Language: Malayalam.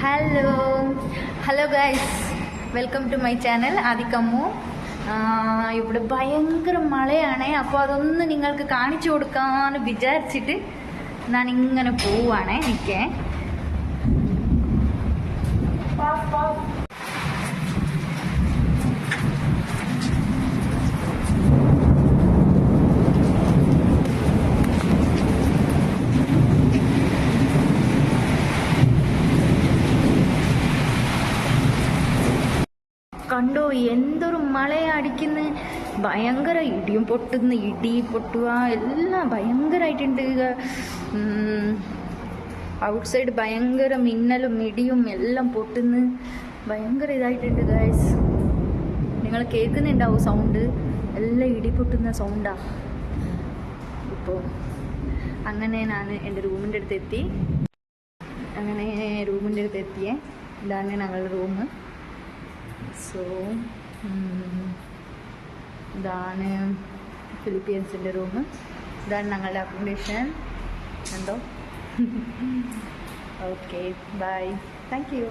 Hello hello guys, welcome to my channel Adikkammu. ഇവിടെ ഭയങ്കര മഴയാണ്. അപ്പോൾ അതൊന്ന് നിങ്ങൾക്ക് കാണിച്ചു കൊടുക്കാമെന്ന് വിചാരിച്ചിട്ട് ഞാൻ ഇങ്ങനെ പോവുകയാണേ. എനിക്ക് കണ്ടോ എന്തൊരു മഴയടിക്കുന്ന, ഭയങ്കര ഇടിയും പൊട്ടുന്ന, ഇടി പൊട്ടുക എല്ലാം ഭയങ്കരമായിട്ടുണ്ട്. ഔട്ട് സൈഡ് ഭയങ്കര മിന്നലും ഇടിയും എല്ലാം പൊട്ടുന്ന ഭയങ്കര ഇതായിട്ടുണ്ട് ഗൈസ്. നിങ്ങൾ കേൾക്കുന്നുണ്ടാവും സൗണ്ട്, എല്ലാം ഇടി പൊട്ടുന്ന സൗണ്ടാ. ഇപ്പോൾ അങ്ങനെ ഞാൻ എൻ്റെ റൂമിൻ്റെ അടുത്ത് എത്തി. ഇതാണ് ഞങ്ങളുടെ റൂം. സോ ഇതാണ് ഫിലിപ്പീൻസിൻ്റെ റൂം. ഇതാണ് ഞങ്ങളുടെ അക്കോമഡേഷൻ. കണ്ടോ? Okay, bye, thank U.